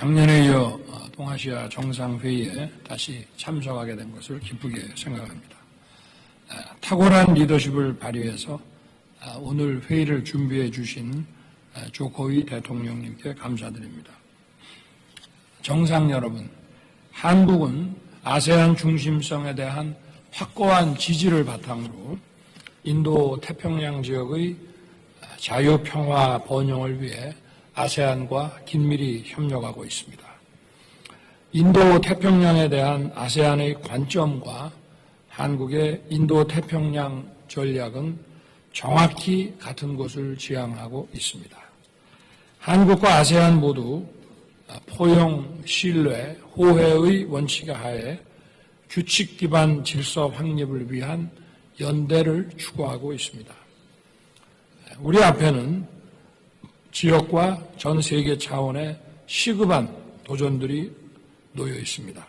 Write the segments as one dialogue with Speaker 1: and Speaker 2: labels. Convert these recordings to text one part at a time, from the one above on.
Speaker 1: 작년에 이어 동아시아 정상회의에 다시 참석하게 된 것을 기쁘게 생각합니다. 탁월한 리더십을 발휘해서 오늘 회의를 준비해 주신 조코이 대통령님께 감사드립니다. 정상 여러분, 한국은 아세안 중심성에 대한 확고한 지지를 바탕으로 인도 태평양 지역의 자유, 평화, 번영을 위해 아세안과 긴밀히 협력하고 있습니다. 인도 태평양에 대한 아세안의 관점과 한국의 인도 태평양 전략은 정확히 같은 곳을 지향하고 있습니다. 한국과 아세안 모두 포용, 신뢰, 호혜의 원칙 하에 규칙 기반 질서 확립을 위한 연대를 추구하고 있습니다. 우리 앞에는 지역과 전 세계 차원의 시급한 도전들이 놓여 있습니다.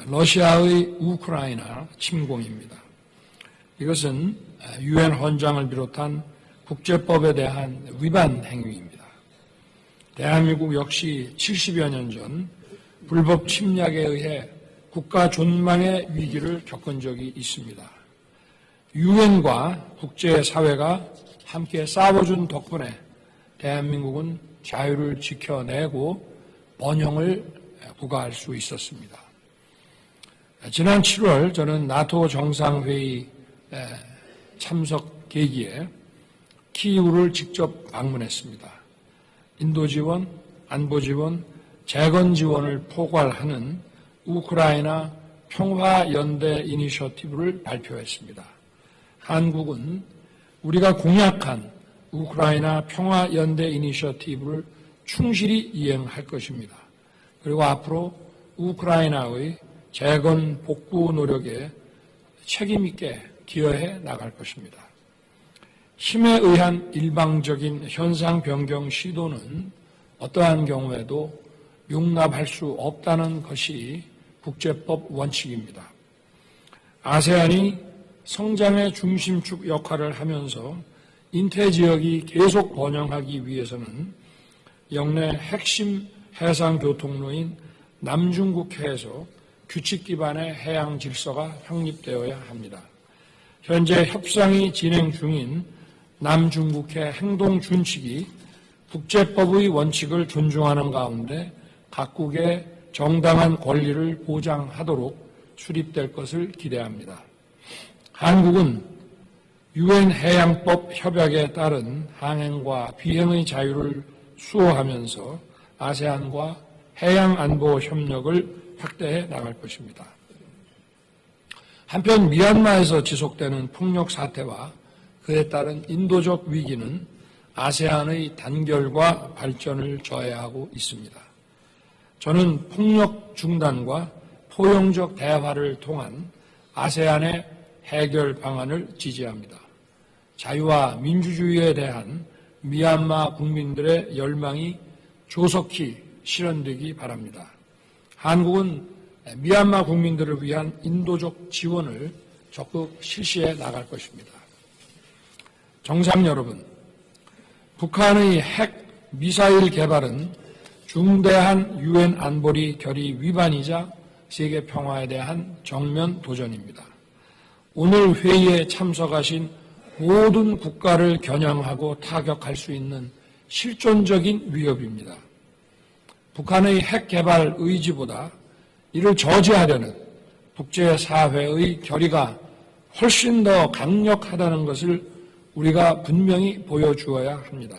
Speaker 1: 러시아의 우크라이나 침공입니다. 이것은 유엔 헌장을 비롯한 국제법에 대한 위반 행위입니다. 대한민국 역시 70여 년 전 불법 침략에 의해 국가 존망의 위기를 겪은 적이 있습니다. 유엔과 국제사회가 함께 싸워준 덕분에 대한민국은 자유를 지켜내고 번영을 구가할 수 있었습니다. 지난 7월 저는 나토 정상회의 참석 계기에 키이우를 직접 방문했습니다. 인도 지원, 안보 지원, 재건 지원을 포괄하는 우크라이나 평화연대 이니셔티브를 발표했습니다. 한국은 우리가 공약한 우크라이나 평화연대 이니셔티브를 충실히 이행할 것입니다. 그리고 앞으로 우크라이나의 재건 복구 노력에 책임 있게 기여해 나갈 것입니다. 힘에 의한 일방적인 현상 변경 시도는 어떠한 경우에도 용납할 수 없다는 것이 국제법 원칙입니다. 아세안이 성장의 중심축 역할을 하면서 인태지역이 계속 번영하기 위해서는 영내 핵심 해상교통로인 남중국해에서 규칙 기반의 해양 질서가 확립되어야 합니다. 현재 협상이 진행 중인 남중국해 행동준칙이 국제법의 원칙을 존중하는 가운데 각국의 정당한 권리를 보장하도록 수립될 것을 기대합니다. 한국은 유엔 해양법 협약에 따른 항행과 비행의 자유를 수호하면서 아세안과 해양안보 협력을 확대해 나갈 것입니다. 한편 미얀마에서 지속되는 폭력 사태와 그에 따른 인도적 위기는 아세안의 단결과 발전을 저해하고 있습니다. 저는 폭력 중단과 포용적 대화를 통한 아세안의 해결 방안을 지지합니다. 자유와 민주주의에 대한 미얀마 국민들의 열망이 조속히 실현되기 바랍니다. 한국은 미얀마 국민들을 위한 인도적 지원을 적극 실시해 나갈 것입니다. 정상 여러분, 북한의 핵 미사일 개발은 중대한 유엔 안보리 결의 위반이자 세계 평화에 대한 정면 도전입니다. 오늘 회의에 참석하신 모든 국가를 겨냥하고 타격할 수 있는 실존적인 위협입니다. 북한의 핵 개발 의지보다 이를 저지하려는 국제사회의 결의가 훨씬 더 강력하다는 것을 우리가 분명히 보여주어야 합니다.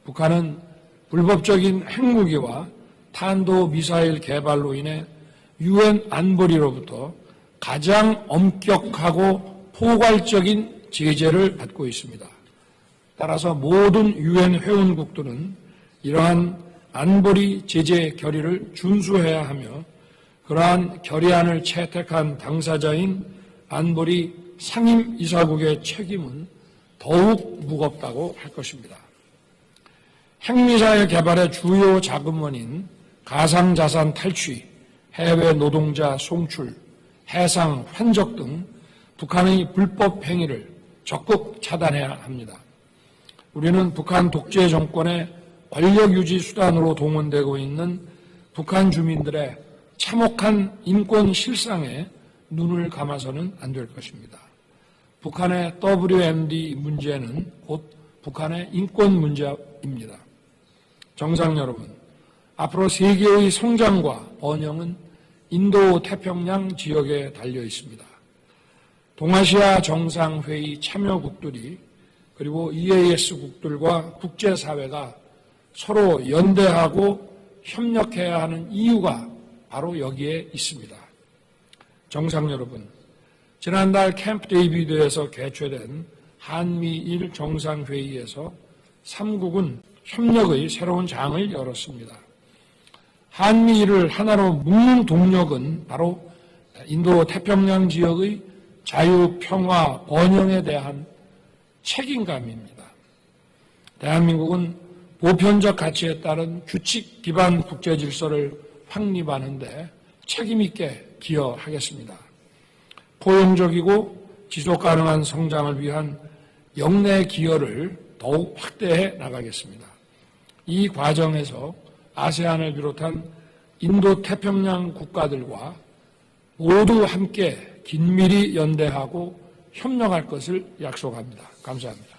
Speaker 1: 북한은 불법적인 핵무기와 탄도미사일 개발로 인해 유엔 안보리로부터 가장 엄격하고 포괄적인 제재를 받고 있습니다. 따라서 모든 유엔 회원국들은 이러한 안보리 제재 결의를 준수해야 하며 그러한 결의안을 채택한 당사자인 안보리 상임이사국의 책임은 더욱 무겁다고 할 것입니다. 핵미사일 개발의 주요 자금원인 가상자산 탈취, 해외 노동자 송출, 해상 환적 등 북한의 불법 행위를 적극 차단해야 합니다. 우리는 북한 독재 정권의 권력 유지 수단으로 동원되고 있는 북한 주민들의 참혹한 인권 실상에 눈을 감아서는 안 될 것입니다. 북한의 WMD 문제는 곧 북한의 인권 문제입니다. 정상 여러분, 앞으로 세계의 성장과 번영은 인도 태평양 지역에 달려 있습니다. 동아시아 정상회의 참여국들이 그리고 EAS국들과 국제사회가 서로 연대하고 협력해야 하는 이유가 바로 여기에 있습니다. 정상 여러분, 지난달 캠프 데이비드에서 개최된 한미일 정상회의에서 3국은 협력의 새로운 장을 열었습니다. 한미일을 하나로 묶는 동력은 바로 인도 태평양 지역의 자유, 평화, 번영에 대한 책임감입니다. 대한민국은 보편적 가치에 따른 규칙 기반 국제 질서를 확립하는 데 책임 있게 기여하겠습니다. 포용적이고 지속 가능한 성장을 위한 역내 기여를 더욱 확대해 나가겠습니다. 이 과정에서 아세안을 비롯한 인도 태평양 국가들과 모두 함께 긴밀히 연대하고 협력할 것을 약속합니다. 감사합니다.